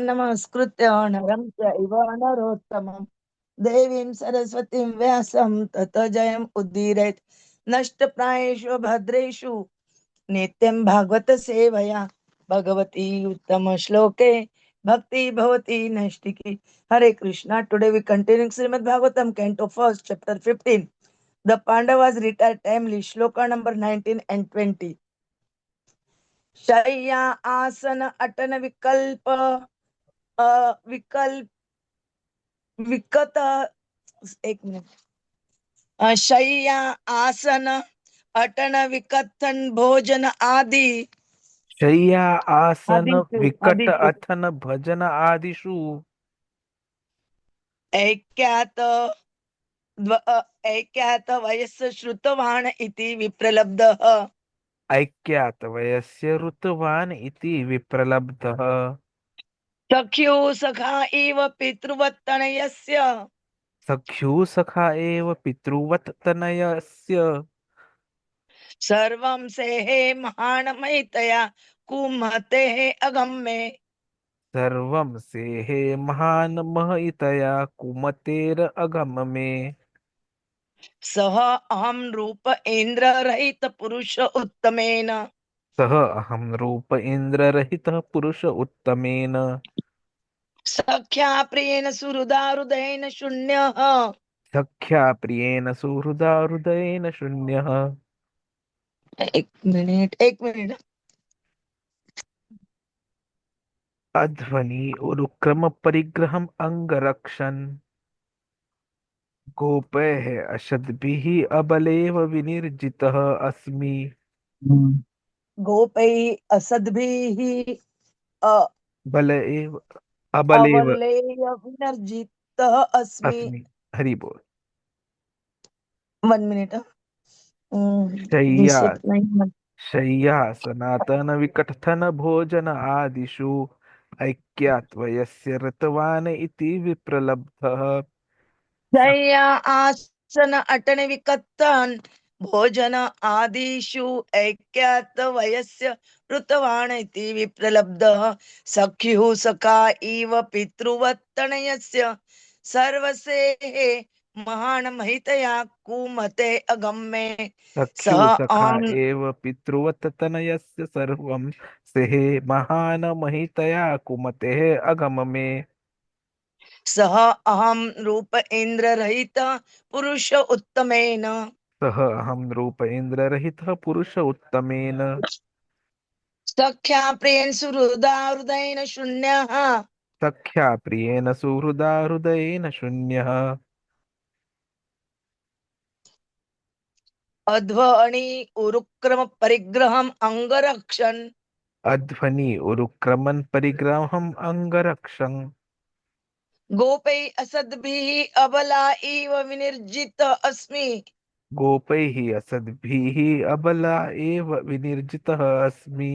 नमस्कृत्य नरं चैव नरोत्तमं देवीं सरस्वतीं व्यासं ततो जयम् उदीरयेत्। नष्टप्रायेषु भद्रेषु नित्यं भागवत सेवया भगवती उत्तम श्लोके भक्ति भवती नैष्टिकी। हरे Krishna. Today we continue Srimad Bhagavatam, Canto 1, Chapter 15. The Pandavas retired timely. Shloka number 19 and 20. शय्या आसन अटन विकल्प विकल्प विकत एक मिनट शय्या आसन अटन विकथन भोजन आदि शय्या आसन आदिषु विकट आदिषु अथन भजन आदिषु ऐक्यात ऐक्यात वयस्स श्रुतवान् इति विप्रलब्धः ऐक्यात वयस्य ऋतवान् इति विप्रलब्धः सख्यो सखा इव पितृवत्तनयस्य सख्यु सखा एव पितृवत् तनयस्य सर्वं सेहे महानमयितया कुमतेः अगम्ये सर्वं सेहे महान् महयितया कुमतेर अगममे सह अहम रूप इंद्र रहित पुरुष उत्तमेन सः अहं रूप इन्द्ररहितः पुरुष उत्तमेन सख्या प्रियेण सुहृदा हृदयेन शून्यः। सख्या प्रियेण सुहृदा हृदयेन शून्यः एक मिनिट अध्वनि उरुक्रम परिग्रहम् अंगरक्षन् गोपैः अशद्भिः अबलेव विनिर्जितः अस्मि गोपै असद्भिः बल एव अबलेव अवलेय विनर्जितः अस्मि। अस्मि हरि बोल। 1 मिनट शय्या reset नहीं शय्या सनातन विकटथन भोजन आदिषु ऐक्यात्वयस्य ऋतवान इति विप्रलब्धः शय्या आसन अटन विकत्तन भोजन आदिषु ऐक्यात वयस्य ऋतवान् इति विप्रलब्धः सख्युः सखा इव पितृवत्तनयस्य सर्वसेः महान् महितया कुमते अगम्ये सख्यु सः सखा अहं एव पितृवत् तनयस्य सर्वं सेहे महान महितया कुमतेः अगममे सः अहं रूप इंद्र रहित पुरुष उत्तमेन सः अहं रूप इन्द्ररहितः पुरुष उत्तमेन सख्या प्रियन् सुहृदा हृदयेन शून्यः सख्या प्रियेण सुहृदा हृदयेन शून्यः अध्वनि उरुक्रम परिग्रहम् अंगरक्षन् अध्वनि उरुक्रमन् परिग्रहम् अंगरक्षन् गोपै असद्भिः अबला इव विनिर्जित अस्मि गोपैः असद्भिः अबला एव विनिर्जितः अस्मि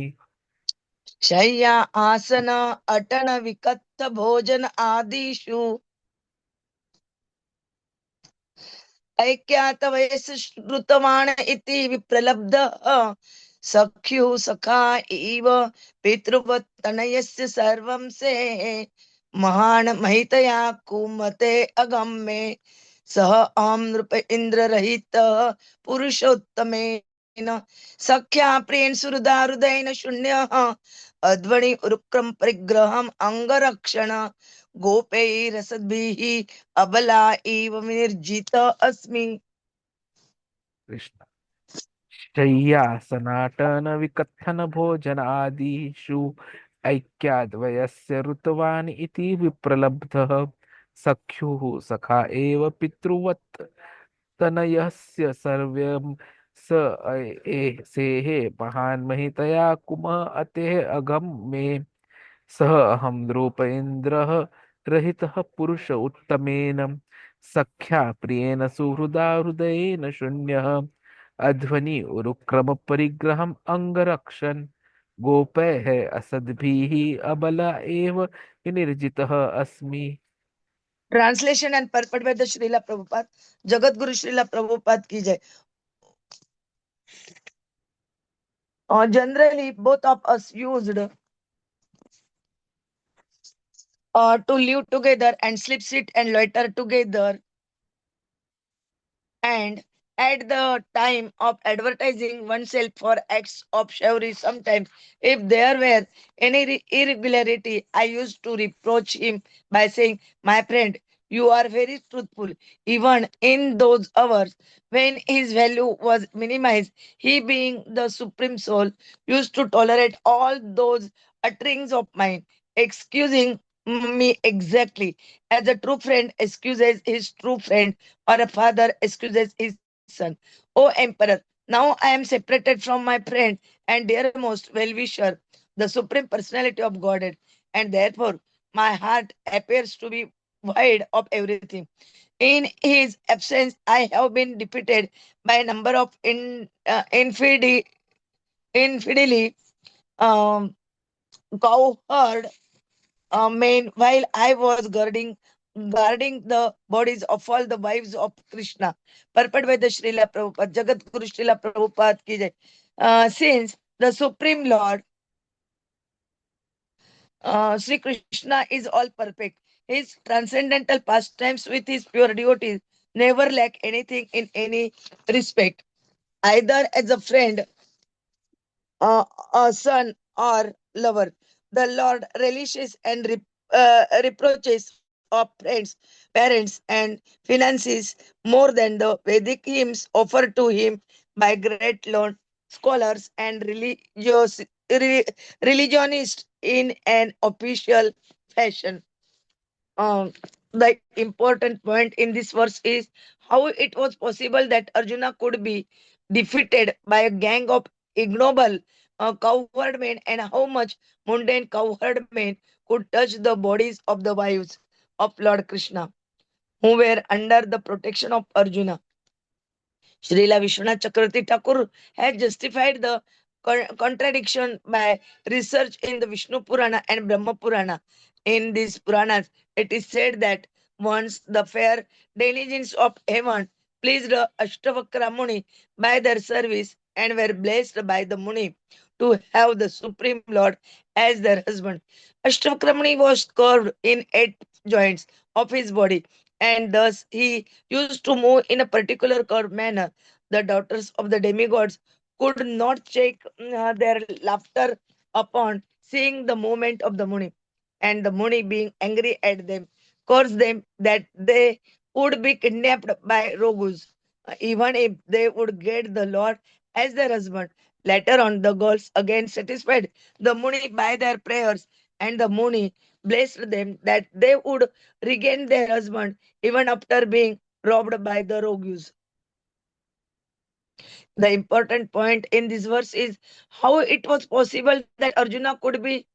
शय्या आसन अटन विकत्थ भोजन आदिषु ऐक्यात वयस् श्रुतवान् इति विप्रलब्धः सख्युः सखा इव पितृवत्तनयस्य सर्वं से महान् महितया कुमते अगम्ये सह अहं नृप इंद्र रहित पुरुषोत्तमेन सख्या प्रियन् सुहृदा हृदयेन शून्यः अध्वनि उरुक्रम परिग्रहम् अंगरक्षण गोपैरसद्भिः अबला इव विनिर्जित अस्मि। कृष्ण शय्या सनातन विकथन भोजन आदिषु ऐक्याद्वयस्य ऋतवान् इति विप्रलब्धः सख्युः सखा एव पितृवत् तनयस्य सर्वं स सेः महान् महितया कुमः अतेः अगम मे सः अहं रूप इन्द्रः रहितः पुरुष उत्तमेन सख्या प्रियेण सुहृदा हृदयेन शून्यः अध्वनि उरुक्रम परिग्रहम् अंगरक्षन् गोपैः असद्भिः अबला एव विनिर्जितः अस्मि। Translation and purport by the Srila Prabhupada. Jagat Guru Srila Prabhupada ki jai. Generally, both of us used to live together and sleep, sit, and loiter together. And at the time of advertising oneself for acts of chivalry, sometimes if there were any irregularity, I used to reproach him by saying, "My friend, you are very truthful." Even in those hours when his value was minimized, he, being the supreme soul, used to tolerate all those utterings of mine, excusing me exactly as a true friend excuses his true friend, or a father excuses his son. O Emperor, now I am separated from my friend and dearmost well-wisher, the Supreme Personality of Godhead, and therefore my heart appears to be void of everything. In his absence, I have been defeated by a number of infidelity, um, cowherd men, while I was guarding the bodies of all the wives of Krishna, purport by the Srila Prabhupada, Jagat Guru Srila Prabhupada ki jai. Since the Supreme Lord, Sri Krishna, is all perfect, his transcendental pastimes with his pure devotees never lack anything in any respect, either as a friend, a son, or lover. The Lord relishes and reproaches of friends, parents, and finances more than the Vedic hymns offered to him by great learned scholars and religionists in an official fashion. um, the important point in this verse is how it was possible that Arjuna could be defeated by a gang of ignoble cowherd men, and how much mundane cowherd men could touch the bodies of the wives of Lord Krishna, who were under the protection of Arjuna. Srila Vishwanath Chakravarti Thakur has justified the contradiction by research in the Vishnu Purana and Brahma Purana. In these Puranas, it is said that once the fair denizens of heaven pleased Ashtavakra Muni by their service and were blessed by the Muni to have the Supreme Lord as their husband. Ashtavakra Muni was curved in 8 joints of his body, and thus he used to move in a particular curved manner. The daughters of the demigods could not check their laughter upon seeing the movement of the Muni, and the Muni, being angry at them, cursed them that they would be kidnapped by Rogus, even if they would get the Lord as their husband. Later on, the girls again satisfied the Muni by their prayers, and the Muni blessed them that they would regain their husband even after being robbed by the Rogus. The important point in this verse is how it was possible that Arjuna could be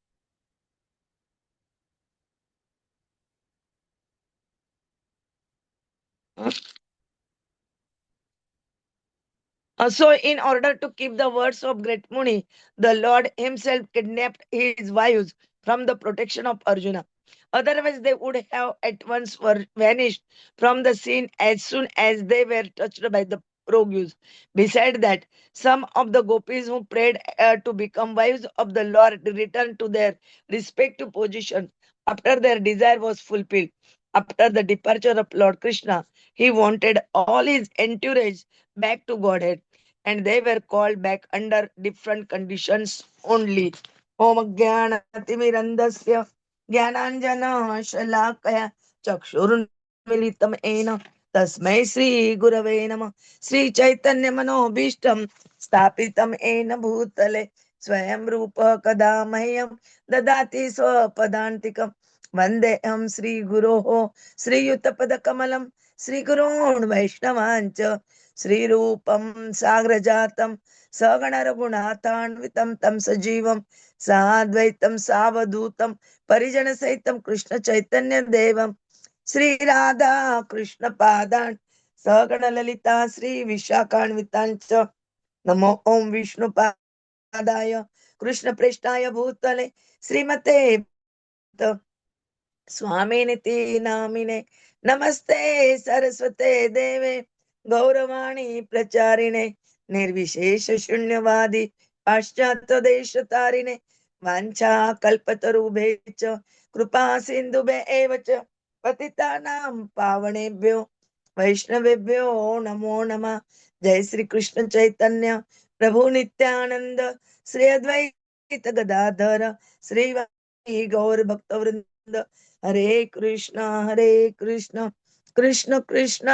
uh, so, in order to keep the words of great Muni, the Lord himself kidnapped his wives from the protection of Arjuna. Otherwise, they would have at once vanished from the scene as soon as they were touched by the Rogus. Beside that, some of the gopis who prayed to become wives of the Lord returned to their respective positions after their desire was fulfilled. After the departure of Lord Krishna, he wanted all his entourage back to Godhead, and they were called back under different conditions only. Om Jnanatimirandasya Jnananjana Shalakaya Chakshurunmilitam Ena Tasmai Sri Gurave Nama Sri Chaitanya Manobishtam Stapitam Ena Bhutale Swayam Rupa Kadamahyam Dadati Swapadantikam Vandeham Sri Guroho Sri Yutapada Kamalam Sri Gurun Vaishnavancha Sri Rupam Sagrajatam Sagana Raghunathanvitam Tam Sajivam Sadvaitam Savadutam Parijana Saitam Krishna Chaitanya Devam Sri Radha Krishna Padan Sagana Lalita Sri Vishakhanvitancha Namo Om Vishnu Padaya Krishna Preshtaya Bhutale Srimate Bhaktivedanta Swaminiti Namine Namaste Saraswate Deve Gauravani Pracharine Nirvishesha Shunyavadi Paschata Desha Tarine Vancha Kalpatarubhecha कृपा सिन्धुभ्य एव च पतितानां पावनेभ्यो वैष्णवेभ्यो नमो नमः। जय श्री कृष्ण चैतन्य प्रभु नित्यानंद श्री अद्वैत गदाधर श्रीवासी गौर भक्तवृंद। हरे कृष्ण कृष्ण कृष्ण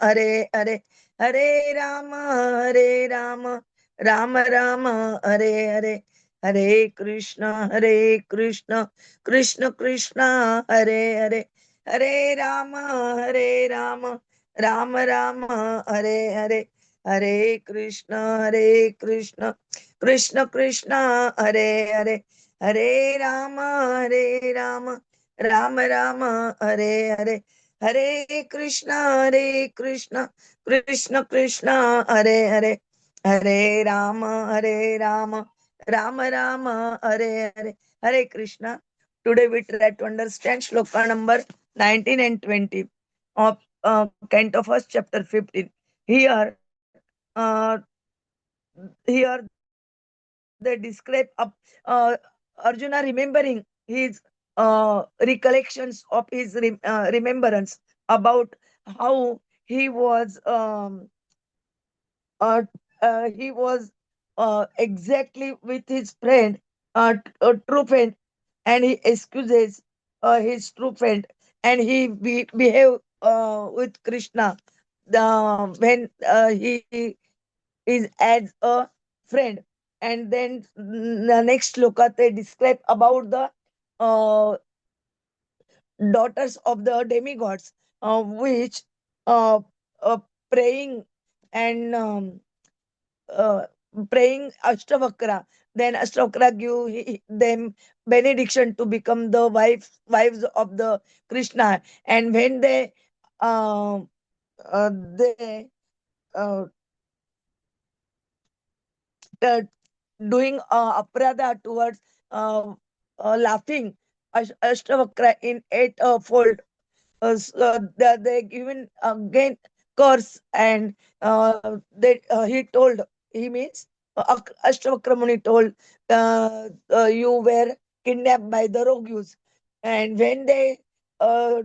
हरे हरे, हरे राम राम राम हरे हरे, हरे कृष्ण कृष्ण कृष्ण हरे हरे, हरे राम राम राम हरे हरे, हरे कृष्ण कृष्ण कृष्ण हरे हरे, हरे राम राम राम हरे हरे, हरे कृष्ण कृष्ण कृष्ण हरे हरे, हरे राम राम राम हरे हरे, हरे Krishna. Today we try to understand shloka number 19 and 20 of Canto first, chapter 15. Here, here they describe Arjuna remembering his recollections of his remembrance about how uh, he was exactly with his friend, true friend, and he excuses his true friend, and he behave with Krishna when he is as a friend. And then the next sloka they describe about the uh, daughters of the demigods, which uh, praying and uh, praying Ashtavakra. Then Ashtavakra give them benediction to become the wives of the Krishna. And when uh, they uh, t- doing aprada towards uh, laughing Ashtavakra in eight fold, they given again curse, and he told, he means Ashtavakramuni told, you were kidnapped by the rogues. And when they uh,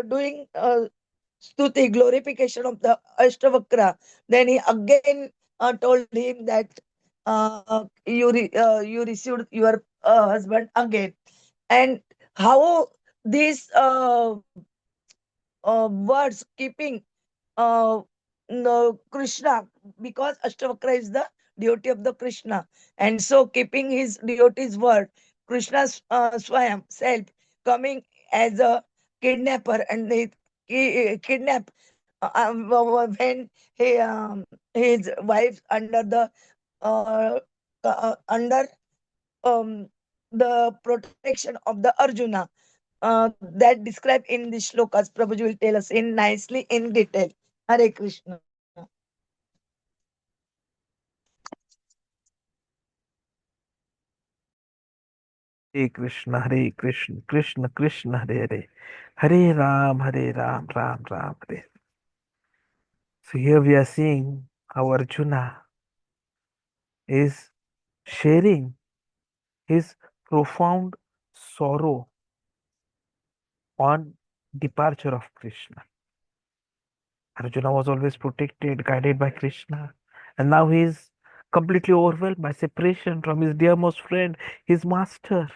doing stuti glorification of the Ashtavakra, then he again told him that you received your husband again. And how these words keeping no, Krishna, because Ashtavakra is the devotee of the Krishna, and so keeping his devotee's word, Krishna's Swayam self coming as a kidnapper, and he kidnap when his wife under the under the protection of the Arjuna, that described in the shlokas. Prabhuji will tell us in nicely in detail. Hare Krishna. Hare Krishna, Hare Krishna, Krishna Krishna, Hare Hare, Hare Ram, Ram Ram, Hare. So here we are seeing how Arjuna is sharing his profound sorrow on departure of Krishna. Arjuna was always protected, guided by Krishna, and now he is completely overwhelmed by separation from his dearmost friend, his master.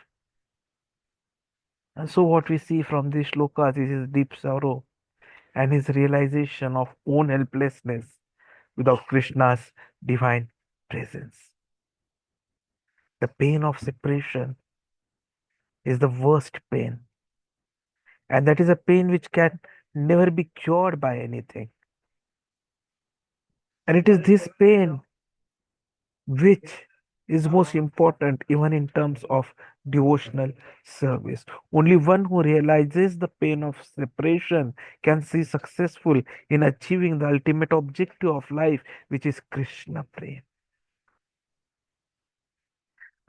And so what we see from these shlokas is his deep sorrow and his realization of own helplessness without Krishna's divine presence. The pain of separation is the worst pain, and that is a pain which can never be cured by anything. And it is this pain which is most important even in terms of devotional service. Only one who realizes the pain of separation can be successful in achieving the ultimate objective of life, which is Krishna Prem.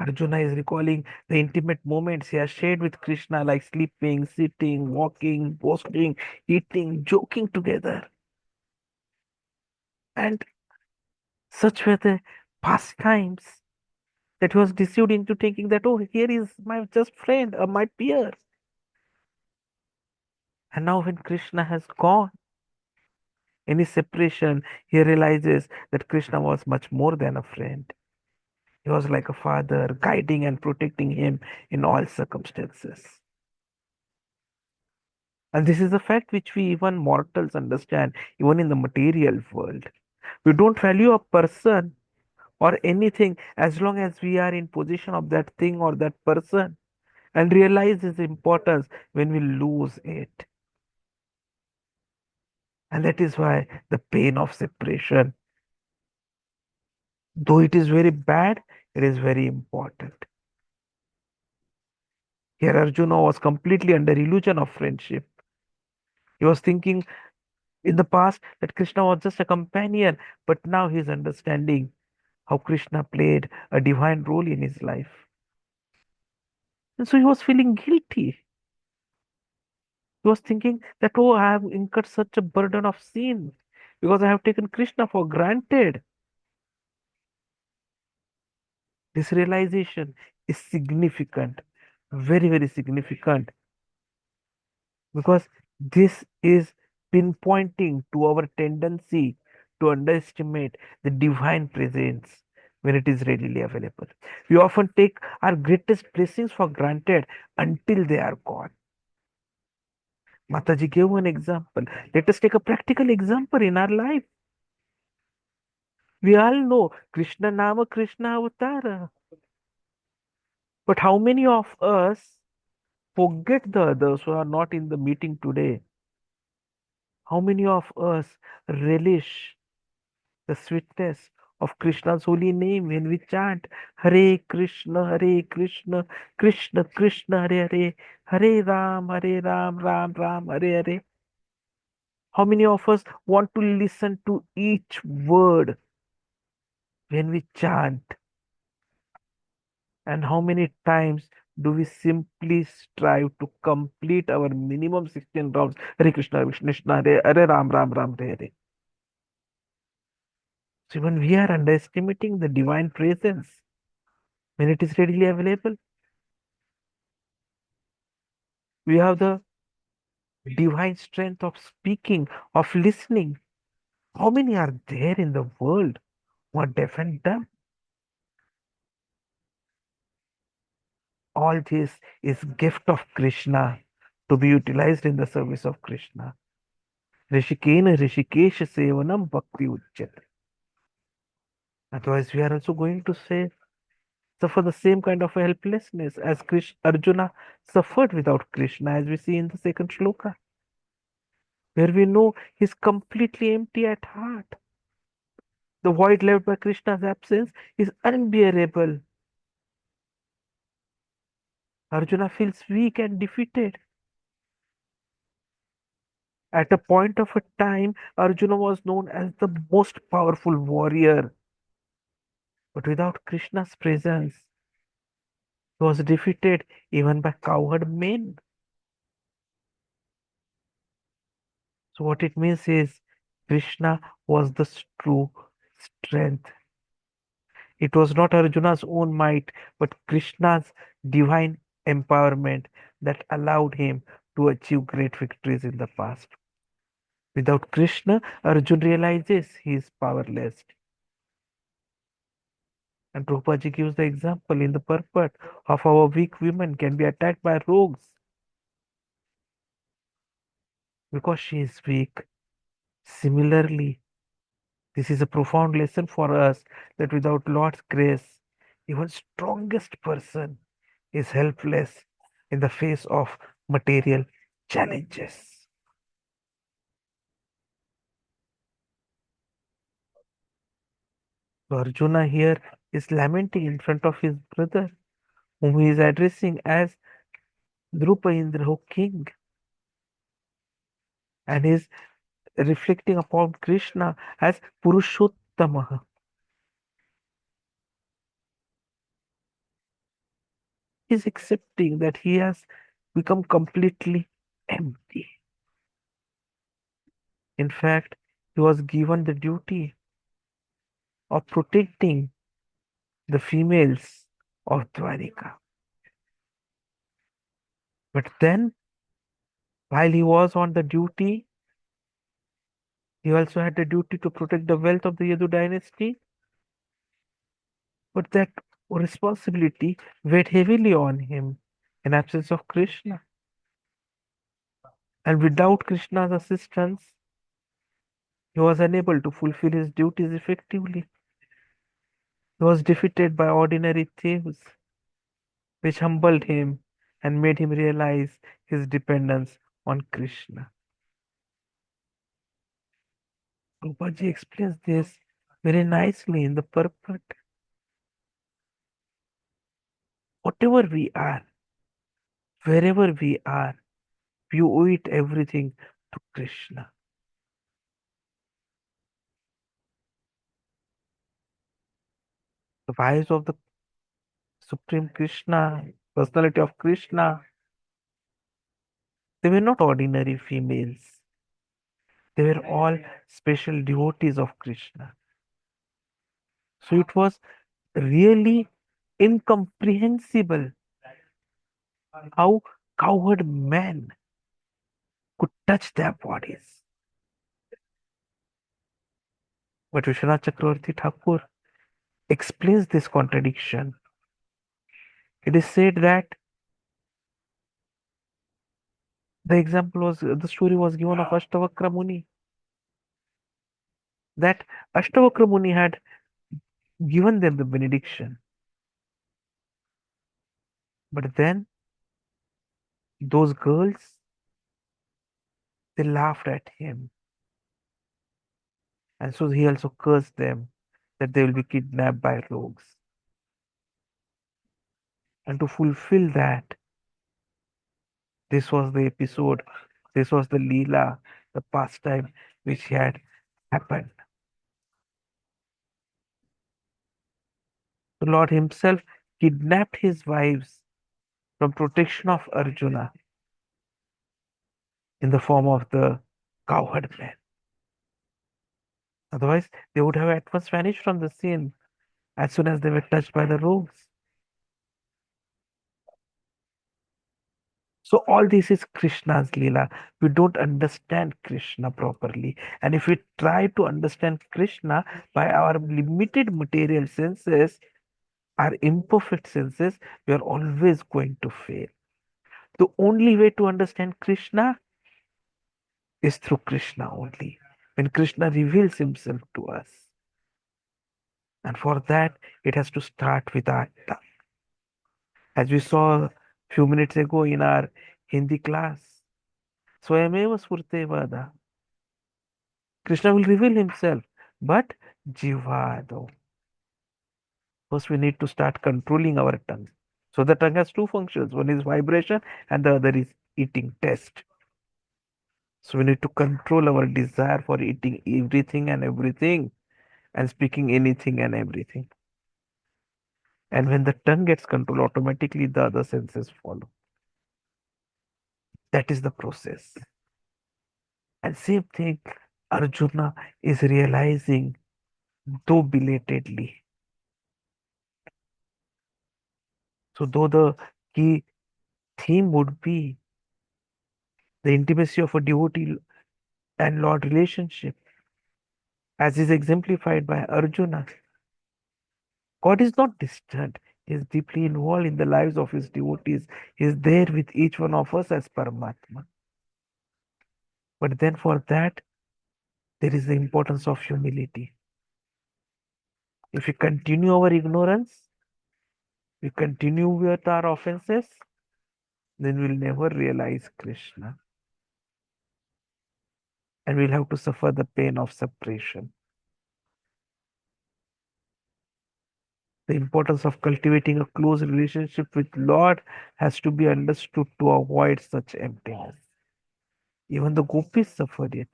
Arjuna is recalling the intimate moments he has shared with Krishna, like sleeping, sitting, walking, boasting, eating, joking together. And such were the pastimes that he was deceived into thinking that, oh, here is my just friend or my peer. And now when Krishna has gone, in his separation, he realizes that Krishna was much more than a friend. He was like a father, guiding and protecting him in all circumstances. And this is a fact which we even mortals understand, even in the material world. We don't value a person or anything as long as we are in possession of that thing or that person, and realize its importance when we lose it. And that is why the pain of separation, though it is very bad, it is very important. Here Arjuna was completely under illusion of friendship. He was thinking in the past that Krishna was just a companion, but now he is understanding how Krishna played a divine role in his life. And so he was feeling guilty. He was thinking that, oh, I have incurred such a burden of sin because I have taken Krishna for granted. This realization is significant, very, very significant, because this is pinpointing to our tendency to underestimate the divine presence when it is readily available. We often take our greatest blessings for granted until they are gone. Mataji gave one example. Let us take a practical example in our life. We all know Krishna Nama Krishna Avatara. But how many of us forget the others who are not in the meeting today? How many of us relish the sweetness of Krishna's holy name when we chant Hare Krishna, Krishna Krishna, Hare Hare, Hare Ram, Ram Ram, Hare Hare? How many of us want to listen to each word when we chant? And how many times do we simply strive to complete our minimum 16 rounds? Hare Krishna, Krishna Krishna, Hare Hare, Ram Ram, Ram Hare Hare. So even we are underestimating the divine presence when it is readily available. We have the divine strength of speaking, of listening. How many are there in the world who are deaf and dumb? All this is gift of Krishna to be utilized in the service of Krishna. Rishikena Rishikesha Sevanam Bhakti Uchyate. Otherwise, we are also going to say suffer the same kind of helplessness as Arjuna suffered without Krishna, as we see in the second shloka, where we know he's completely empty at heart. The void left by Krishna's absence is unbearable. Arjuna feels weak and defeated. At a point of a time, Arjuna was known as the most powerful warrior. But without Krishna's presence, he was defeated even by cowherd men. So, what it means is Krishna was the true strength. It was not Arjuna's own might, but Krishna's divine empowerment that allowed him to achieve great victories in the past. Without Krishna, Arjun realizes he is powerless. And Prabhupada gives the example in the purport of how a weak woman can be attacked by rogues because she is weak. Similarly, this is a profound lesson for us that without Lord's grace, even strongest person is helpless in the face of material challenges. So Arjuna here is lamenting in front of his brother, whom he is addressing as Drupa Indra, O king, and is reflecting upon Krishna as Purushottama. He is accepting that he has become completely empty. In fact, he was given the duty of protecting the females of Dwarika. But then, while he was on the duty, he also had the duty to protect the wealth of the Yadu dynasty. But that responsibility weighed heavily on him in absence of Krishna. And without Krishna's assistance, he was unable to fulfill his duties effectively. He was defeated by ordinary thieves, which humbled him and made him realize his dependence on Krishna. Prabhupada explains this very nicely in the purport. Whatever we are, wherever we are, we owe it everything to Krishna. The wives of the Supreme Krishna, personality of Krishna, they were not ordinary females. They were all special devotees of Krishna. So it was really incomprehensible how cowherd men could touch their bodies. But Vishwanath Chakravarti Thakur explains this contradiction. It is said that the story was given of Ashtavakra Muni. That Ashtavakra Muni had given them the benediction. But then those girls, they laughed at him. And so he also cursed them that they will be kidnapped by rogues. And to fulfill that, this was the episode, this was the Leela, the pastime which had happened. The Lord himself kidnapped his wives from protection of Arjuna in the form of the cowherd man. Otherwise, they would have at once vanished from the scene as soon as they were touched by the rogues. So all this is Krishna's Leela. We don't understand Krishna properly. And if we try to understand Krishna by our limited material senses, our imperfect senses, we are always going to fail. The only way to understand Krishna is through Krishna only. When Krishna reveals himself to us. And for that, it has to start with our tongue. As we saw a few minutes ago in our Hindi class, Swayameva Spurte Vada. Krishna will reveal himself, but Jivado. First, we need to start controlling our tongue. So the tongue has two functions. One is vibration and the other is eating taste. So we need to control our desire for eating everything and everything and speaking anything and everything. And when the tongue gets controlled, automatically the other senses follow. That is the process. And same thing, Arjuna is realizing, though belatedly. So though the key theme would be the intimacy of a devotee and Lord relationship, as is exemplified by Arjuna, God is not distant. He is deeply involved in the lives of his devotees. He is there with each one of us as Paramatma. But then for that, there is the importance of humility. If we continue our ignorance, we continue with our offenses, then we'll never realize Krishna. And we'll have to suffer the pain of separation. The importance of cultivating a close relationship with Lord has to be understood to avoid such emptiness. Even the gopis suffered it.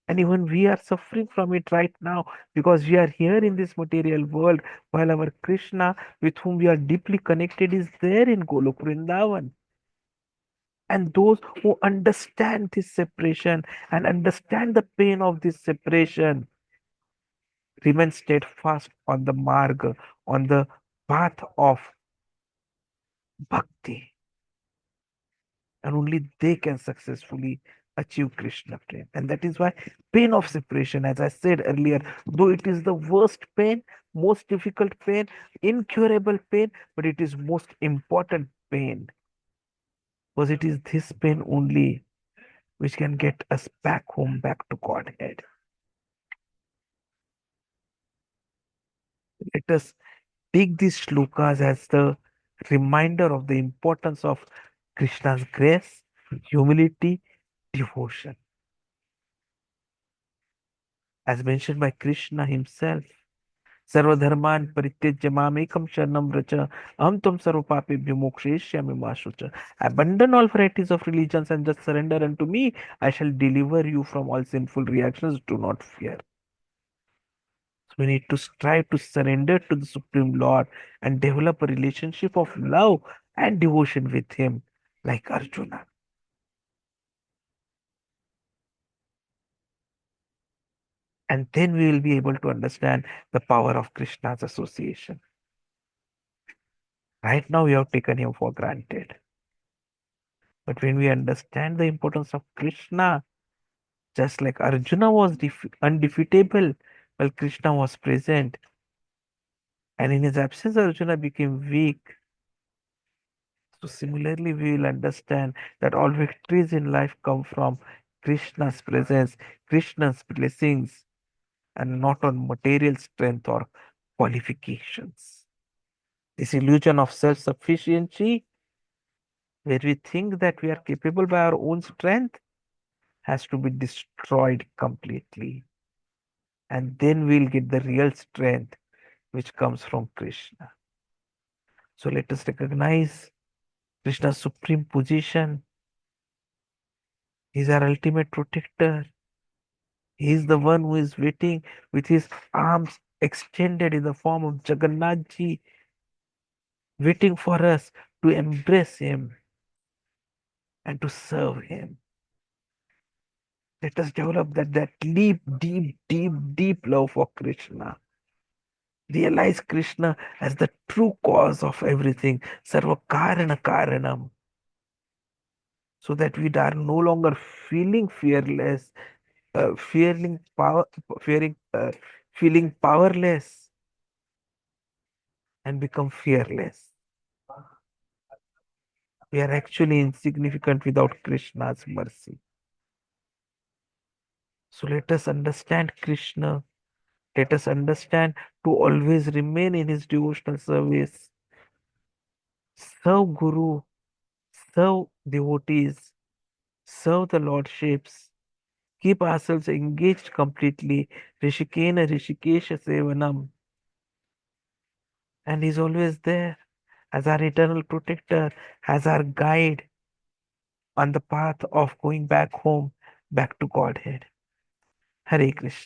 And even we are suffering from it right now because we are here in this material world while our Krishna, with whom we are deeply connected, is there in Golok Vrindavan. And those who understand this separation and understand the pain of this separation remain steadfast on the marg, on the path of bhakti, and only they can successfully achieve Krishna prem. And that is why pain of separation, as I said earlier, though it is the worst pain, most difficult pain, incurable pain, but it is most important pain, because it is this pain only which can get us back home, back to Godhead. Let us take these shlokas as the reminder of the importance of Krishna's grace, humility, devotion. As mentioned by Krishna himself, Sarvadharman parityajya mamekam sharanam vracha aham tvam sarvapapebhyo mokshayishyami ma shucha. Abandon all varieties of religions and just surrender unto me. I shall deliver you from all sinful reactions. Do not fear. So we need to strive to surrender to the Supreme Lord and develop a relationship of love and devotion with Him, like Arjuna. And then we will be able to understand the power of Krishna's association. Right now, we have taken Him for granted. But when we understand the importance of Krishna, just like Arjuna was undefeatable while Krishna was present, and in his absence, Arjuna became weak. So similarly, we will understand that all victories in life come from Krishna's presence, Krishna's blessings, and not on material strength or qualifications. This illusion of self-sufficiency, where we think that we are capable by our own strength, has to be destroyed completely. And then we'll get the real strength which comes from Krishna. So let us recognize Krishna's supreme position. He is our ultimate protector. He is the one who is waiting with his arms extended in the form of Jagannath ji, waiting for us to embrace him and to serve him. Let us develop that deep love for Krishna. Realize Krishna as the true cause of everything, Sarva Karana Karanam, so that we are no longer feeling fearless, fearing power, fearing, feeling powerless, and become fearless. We are actually insignificant without Krishna's mercy. So let us understand Krishna. Let us understand to always remain in his devotional service. Serve Guru, serve devotees, serve the lordships. Keep ourselves engaged completely. Rishikena Rishikesha Sevanam. And he's always there as our eternal protector, as our guide on the path of going back home, back to Godhead. Hare Krishna.